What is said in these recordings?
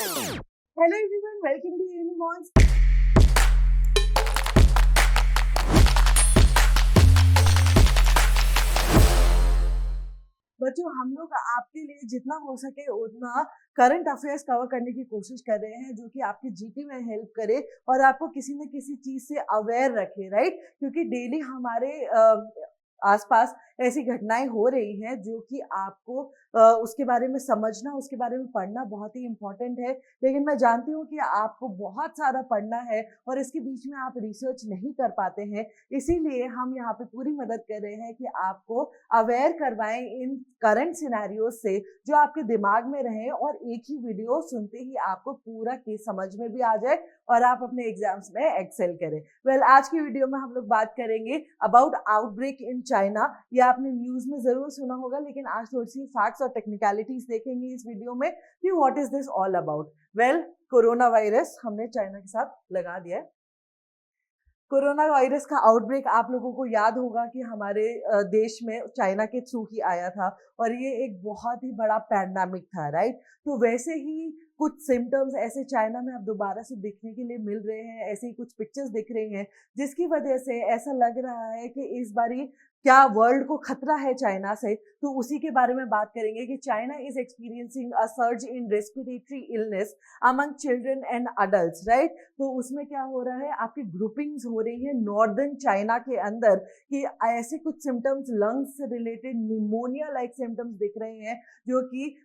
Hello everyone, welcome to Unimons. बच्चों, हम लोग आपके लिए जितना हो सके उतना करंट अफेयर्स कवर करने की कोशिश कर रहे हैं, जो कि आपकी जीके में हेल्प करे और आपको किसी न किसी चीज से अवेयर रखे, राइट? क्योंकि डेली हमारे आसपास ऐसी घटनाएं हो रही हैं जो कि आपको उसके बारे में समझना, उसके बारे में पढ़ना बहुत ही इम्पोर्टेंट है। लेकिन मैं जानती हूँ कि आपको बहुत सारा पढ़ना है और इसके बीच में आप रिसर्च नहीं कर पाते हैं। इसीलिए हम यहाँ पे पूरी मदद कर रहे हैं कि आपको अवेयर करवाएं इन करंट सिनेरियोज से, जो आपके दिमाग में रहे और एक ही वीडियो सुनते ही आपको पूरा केस समझ में भी आ जाए और आप अपने एग्जाम्स में एक्सेल करें। वेल, आज की वीडियो में हम लोग बात करेंगे अबाउट आउटब्रेक इन चाइना। ये आपने न्यूज में जरूर सुना होगा, लेकिन आज थोड़ी सी फैक्ट्स और टेक्निकलिटीज देखेंगे इस वीडियो में कि what is this all about. Well, corona virus हमने चाइना के साथ लगा दिया है। कोरोना वायरस का आउटब्रेक आप लोगों को याद होगा कि हमारे देश में चाइना के थ्रू ही आया था और ये एक बहुत ही बड़ा पैंडेमिक था, राइट? तो वैसे ही कुछ सिम्टम्स ऐसे चाइना में अब दोबारा से दिखने के लिए मिल रहे हैं, ऐसे ही कुछ पिक्चर्स दिख रही हैं, जिसकी वजह से ऐसा लग रहा है कि इस बारी क्या वर्ल्ड को खतरा है चाइना से। तो उसी के बारे में बात करेंगे कि China is experiencing a surge in respiratory illness among children and adults, right? तो उसमें क्या हो रहा है, आपकी ग्रुपिंग्स हो रही है नॉर्दर्न चाइना के अंदर कि ऐसे कुछ सिम्टम्स, लंग्स से रिलेटेड निमोनिया लाइक सिम्टम्स दिख रहे हैं, जो कि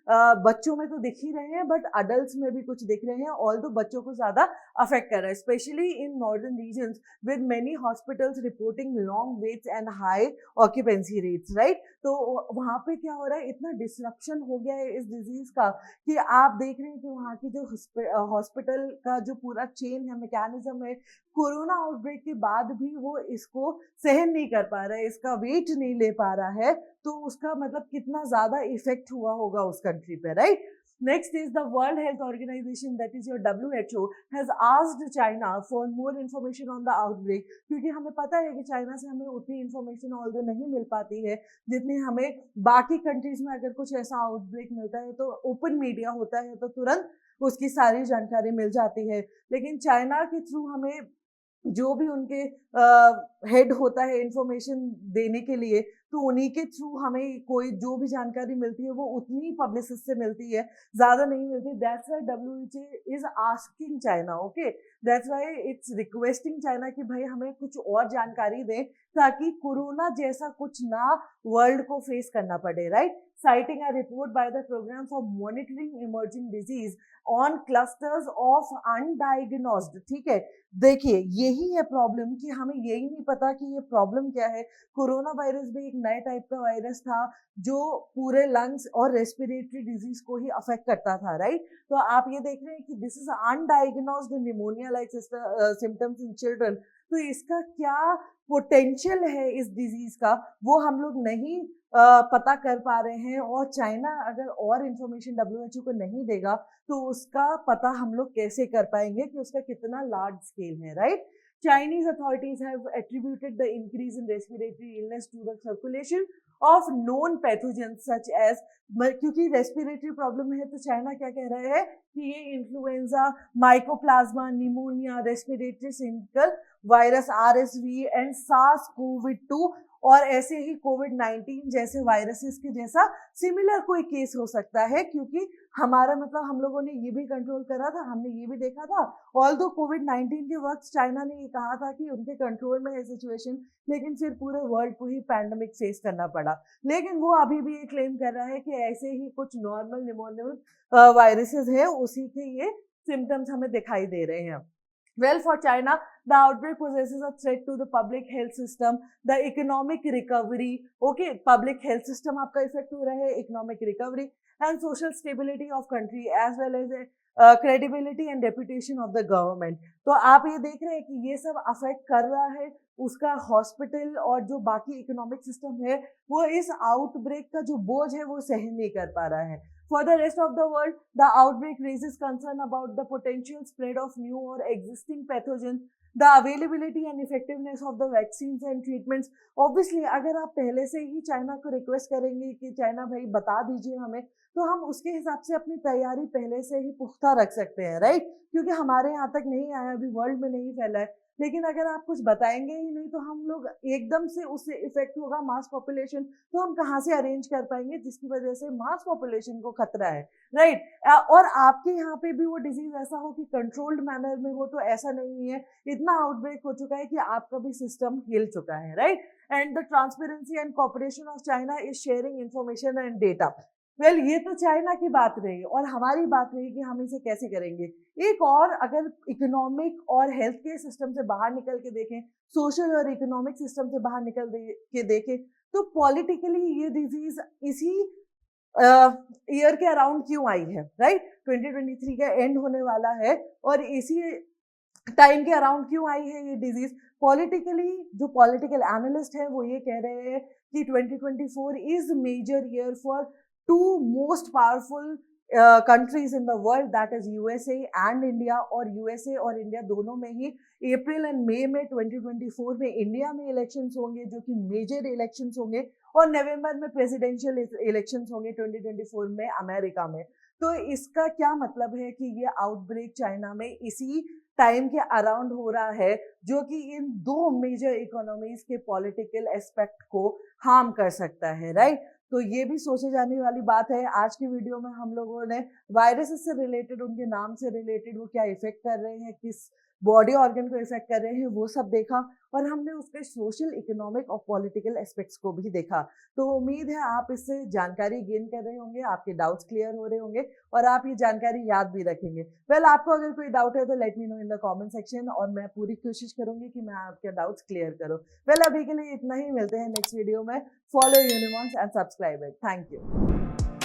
बच्चों में तो दिख ही रहे हैं बट अडल्ट्स में भी कुछ दिख रहे हैं, ऑल्दो बच्चों को ज्यादा अफेक्ट कर रहा है, specially in northern regions with many hospitals reporting long waits and high occupancy rates, right? तो वहां पे क्या हो रहा है, इतना डिसरप्शन हो गया है इस डिजीज का कि आप देख रहे हैं कि वहाँ की जो हॉस्पिटल का जो पूरा चेन है, मैकेनिज्म है, कोरोना आउटब्रेक के बाद भी वो इसको सहन नहीं कर पा रहा है, इसका वेट नहीं ले पा रहा है। तो उसका मतलब कितना ज्यादा इफेक्ट हुआ होगा उस कंट्री पे, right? Next is the World Health Organization, that is your WHO, has asked China for more information on the outbreak, क्योंकि हमें पता है कि चाइना से हमें उतनी इन्फॉर्मेशन ऑल्दो नहीं मिल पाती है जितनी हमें बाकी कंट्रीज में। अगर कुछ ऐसा आउटब्रेक मिलता है तो ओपन मीडिया होता है तो तुरंत उसकी सारी जानकारी मिल जाती है, लेकिन चाइना के थ्रू हमें जो भी उनके हेड होता है इंफॉर्मेशन देने के लिए, तो उन्हीं के थ्रू हमें कोई जो भी जानकारी मिलती है वो उतनी पब्लिसिस्ट से मिलती है, ज्यादा नहीं मिलती। That's why WHO is asking China, okay, that's why it's requesting China कि भाई हमें कुछ और जानकारी दें ताकि कोरोना जैसा कुछ ना वर्ल्ड को फेस करना पड़े, right? Citing a report by the Program for Monitoring Emerging Disease on Clusters of Undiagnosed, ठीक है? देखिए, यही है प्रॉब्लम कि हमें यही नहीं पता कि ये प्रॉब्लम क्या है। कोरोना वायरस भी एक नए टाइप का वायरस था जो पूरे लंग्स और रेस्पिरेटरी डिजीज को ही अफेक्ट करता था, राइट? तो आप ये देख रहे हैं कि this is undiagnosed pneumonia like symptoms in children. तो इसका क्या पोटेंशियल है इस डिजीज का, वो हम लोग नहीं पता कर पा रहे हैं। और चाइना अगर और इंफॉर्मेशन WHO को नहीं देगा तो उसका पता हम लोग कैसे कर पाएंगे कि उसका कितना लार्ज स्केल है, right? Chinese authorities have attributed the increase in respiratory illness to the circulation of known pathogens such as, क्योंकि रेस्पिरेटरी प्रॉब्लम है तो चाइना क्या कह रहे हैं कि ये influenza, mycoplasma, pneumonia, respiratory syncytial virus RSV and SARS-CoV-2 और ऐसे ही कोविड-19 जैसे वायरसेस के जैसा सिमिलर कोई केस हो सकता है, क्योंकि हमारा मतलब हम लोगों ने ये भी कंट्रोल करा था, हमने ये भी देखा था। ऑल्दो कोविड-19 के वक्त चाइना ने ये कहा था कि उनके कंट्रोल में है सिचुएशन, लेकिन फिर पूरे वर्ल्ड को ही पैंडेमिक फेस करना पड़ा। लेकिन वो अभी भी ये क्लेम कर रहा है कि ऐसे ही कुछ नॉर्मल निमोनिया वायरसेस है, उसी के ये सिम्टम्स हमें दिखाई दे रहे हैं। Well, for China, the outbreak poses a threat to the public health system, the economic recovery, okay, public health system आपका इफेक्ट हो रहा है, economic recovery and social stability of country as well as credibility and reputation of the government. तो आप ये देख रहे हैं कि ये सब अफेक्ट कर रहा है उसका हॉस्पिटल और जो बाकी इकोनॉमिक सिस्टम है, वो इस आउटब्रेक का जो बोझ है वो सहन नहीं कर पा रहा है। For the rest of the world, the outbreak raises concern about the potential spread of new or existing pathogens, the availability and effectiveness of the vaccines and treatments. Obviously, अगर आप पहले से ही चाइना को रिक्वेस्ट करेंगे कि China भाई बता दीजिए हमें, तो हम उसके हिसाब से अपनी तैयारी पहले से ही पुख्ता रख सकते हैं, राइट? क्योंकि हमारे यहाँ तक नहीं आया, अभी वर्ल्ड में नहीं फैला है। लेकिन अगर आप कुछ बताएंगे ही नहीं तो हम लोग एकदम से उससे इफेक्ट होगा मास पॉपुलेशन, तो हम कहाँ से अरेंज कर पाएंगे, जिसकी वजह से मास पॉपुलेशन को खतरा है, राइट? और आपके यहाँ पे भी वो डिजीज ऐसा हो कि कंट्रोल्ड मैनर में हो, तो ऐसा नहीं है, इतना आउटब्रेक हो चुका है कि आपका भी सिस्टम हिल चुका है, right? And the transparency and cooperation of China is sharing information and data. Well, ये तो चाइना की बात रही और हमारी बात रही कि हम इसे कैसे करेंगे। एक और, अगर इकोनॉमिक और हेल्थ केयर सिस्टम से बाहर निकल के देखें, सोशल और इकोनॉमिक सिस्टम से बाहर निकल के देखें, तो पॉलिटिकली ये डिजीज इसी ईयर के अराउंड क्यों आई है, राइट? 2023 का एंड होने वाला है और इसी टाइम के अराउंड क्यों आई है ये डिजीज? पॉलिटिकली जो पॉलिटिकल एनालिस्ट है वो ये कह रहे हैं कि 2024 is major year for two most powerful countries in the world, that is USA and India. और यूएसए और इंडिया दोनों में ही अप्रैल एंड मई में 2024 में इंडिया में इलेक्शंस होंगे, जो कि मेजर इलेक्शंस होंगे, और नवंबर में प्रेसिडेंशियल इलेक्शंस होंगे 2024 में अमेरिका में। तो इसका क्या मतलब है कि ये आउटब्रेक चाइना में इसी टाइम के अराउंड हो रहा है, जो कि इन दो मेजर इकोनॉमीज के पॉलिटिकल एस्पेक्ट को हार्म कर सकता है, राइट? तो ये भी सोचे जाने वाली बात है। आज की वीडियो में हम लोगों ने वायरसेस से रिलेटेड, उनके नाम से रिलेटेड, वो क्या इफेक्ट कर रहे हैं, किस बॉडी ऑर्गन को इफेक्ट कर रहे हैं, वो सब देखा, और हमने उसके सोशल, इकोनॉमिक और पॉलिटिकल एस्पेक्ट्स को भी देखा। तो उम्मीद है आप इससे जानकारी गेन कर रहे होंगे, आपके डाउट्स क्लियर हो रहे होंगे और आप ये जानकारी याद भी रखेंगे। वेल, आपको अगर कोई डाउट है तो let me know in the comment section, और मैं पूरी कोशिश करूंगी कि मैं आपके डाउट्स क्लियर करूं। वेल, अभी के लिए इतना ही, मिलते हैं नेक्स्ट वीडियो में। Follow Unimons and subscribe it. Thank you.